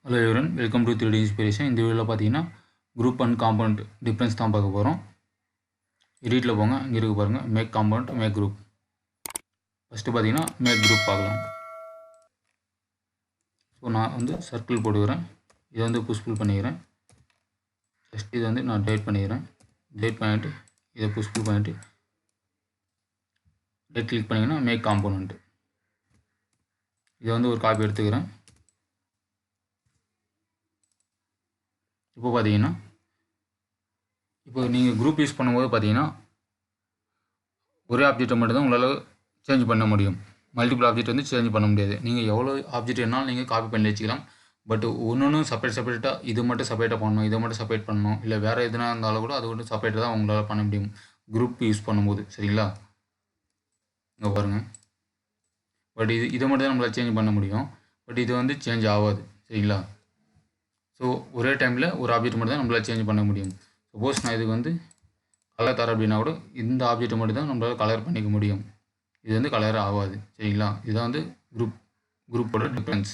Hello everyone, welcome to 3D inspiration. இந்த வீடியோவில் பார்த்தீங்கன்னா குரூப் அண்ட் காம்பவுண்ட் டிஃப்ரென்ஸ் தான் பார்க்க போகிறோம். எடிட்டில் போங்க, இங்கே இருக்க பாருங்கள், make compound make group. First பார்த்தீங்கன்னா மேக் குரூப் பார்க்கலாம். ஸோ நான் வந்து சர்க்கிள் போட்டுக்கிறேன், இதை வந்து புஷ்புல் பண்ணிக்கிறேன். ஜஸ்ட் இதை வந்து நான் டேட் பண்ணிக்கிறேன். டேட் பண்ணிவிட்டு இதை புஷ்புல் பண்ணிவிட்டு டேட் கிளிக் பண்ணிங்கன்னா மேக் காம்பவுண்ட். இதை வந்து ஒரு காப்பி எடுத்துக்கிறேன். இப்போ பார்த்தீங்கன்னா இப்போ நீங்கள் குரூப் யூஸ் பண்ணும்போது பார்த்தீங்கன்னா ஒரே ஆப்ஜெக்டை மட்டும் தான் உங்களால் சேஞ்ச் பண்ண முடியும். மல்டிபிள் ஆப்ஜெக்ட் வந்து சேஞ்ச் பண்ண முடியாது. நீங்கள் எவ்வளோ ஆப்ஜெக்ட் வேணாலும் நீங்கள் காப்பி பண்ணி வச்சுக்கலாம். பட் ஒன்று செப்பரேட்டாக இது மட்டும் செப்பரேட்டாக பண்ணணும், இதை மட்டும் செப்பரேட் பண்ணணும், இல்லை வேறு எதுனா இருந்தாலும் கூட அது மட்டும் செப்பரேட்டாக தான் உங்களால் பண்ண முடியும் குரூப் யூஸ் பண்ணும்போது. சரிங்களா? இங்கே பாருங்கள். பட் இதை மட்டும் தான் நம்மளால் சேஞ்ச் பண்ண முடியும். பட் இது வந்து சேஞ்ச் ஆகாது. சரிங்களா? ஸோ ஒரே டைமில் ஒரு ஆப்ஜெக்ட் மட்டும் தான் நம்மளால் சேஞ்ச் பண்ண முடியும். சப்போஸ் நான் இதுக்கு வந்து கலர் தரேன் அப்படின்னா கூட இந்த ஆப்ஜெக்ட்டை மட்டும் தான் நம்மளால் கலர் பண்ணிக்க முடியும். இது வந்து கலர் ஆகாது. சரிங்களா? இதுதான் வந்து குரூப்போட டிஃப்ரென்ஸ்.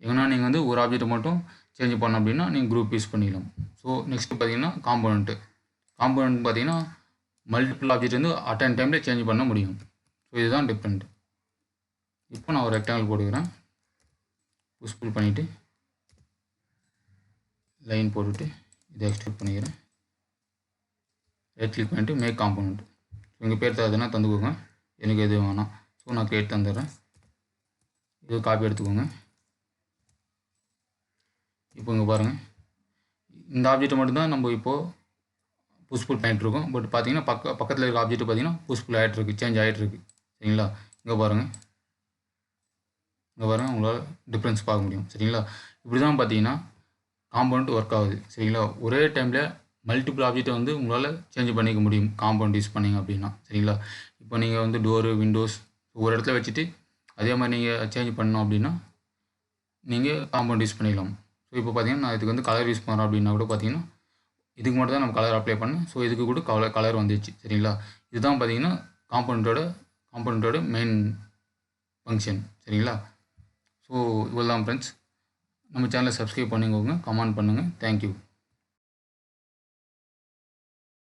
எங்கன்னா நீங்கள் வந்து ஒரு ஆப்ஜெக்ட்டை மட்டும் சேஞ்ச் பண்ணோம் அப்படின்னா நீங்கள் குரூப் யூஸ் பண்ணிக்கலாம். ஸோ நெக்ஸ்ட்டு பார்த்தீங்கன்னா காம்பவுண்ட் பார்த்தீங்கன்னா மல்டிபிள் ஆப்ஜெக்ட் வந்து அட் அண்ட் டைமில் சேஞ்ச் பண்ண முடியும். ஸோ இதுதான் டிஃப்ரெண்ட். இப்போ நான் ஒரு ரெக்டாங்கிள் போட்டுக்கிறேன். புஷ்புல் பண்ணிவிட்டு லைன் போட்டுட்டு இதை எக்ஸ்ட்ரூட் பண்ணிக்கிறேன். ரைட் கிளிக் பண்ணிவிட்டு மேக் காம்பவுண்ட். உங்கள் பேர் தரதுன்னா தந்துக்கோங்க, எனக்கு எதுவும் வேணாம். ஸோ நான் கிரியேட் தந்துடுறேன். இது காப்பி எடுத்துக்கோங்க. இப்போ இங்கே பாருங்கள், இந்த ஆப்ஜெக்ட் மட்டும்தான் நம்ம இப்போது புஷ்புல் பண்ணிகிட்ருக்கோம். பட் பார்த்தீங்கன்னா பக்கத்தில் இருக்க ஆப்ஜெக்ட் பார்த்தீங்கன்னா புஷ்புல் ஆகிட்டுருக்கு, சேஞ்ச் ஆகிட்டுருக்கு. சரிங்களா? இங்கே பாருங்கள், உங்களால் டிஃப்ரென்ஸ் பார்க்க முடியும். சரிங்களா? இப்படி தான் பார்த்தீங்கன்னா காம்பவுண்ட் ஒர்க் ஆகுது. சரிங்களா? ஒரே டைமில் மல்டிபிள் ஆப்ஜெக்ட்டை வந்து உங்களால் சேஞ்ச் பண்ணிக்க முடியும் காம்பவுண்ட் யூஸ் பண்ணிங்க அப்படின்னா. சரிங்களா? இப்போ நீங்கள் வந்து டோரு, விண்டோஸ் ஒரு இடத்துல வச்சுட்டு அதே மாதிரி நீங்கள் சேஞ்ச் பண்ணணும் அப்படின்னா நீங்கள் காம்பவுண்ட் யூஸ் பண்ணிக்கலாம். ஸோ இப்போ பார்த்தீங்கன்னா நான் இதுக்கு வந்து கலர் யூஸ் பண்ணுறேன் அப்படின்னா கூட பார்த்தீங்கன்னா இதுக்கு மட்டும் தான் நம்ம கலர் அப்ளை பண்ணேன். ஸோ இதுக்கு கூட கலர் வந்துச்சு. சரிங்களா? இதுதான் பார்த்தீங்கன்னா காம்பவுண்டோட மெயின் ஃபங்க்ஷன். சரிங்களா? ஸோ இவ்வளோ தான் ஃப்ரெண்ட்ஸ். நம்ம சேனலை சப்ஸ்கிரைப் பண்ணிக்கோங்க, கமெண்ட் பண்ணுங்கள். தேங்க்யூ.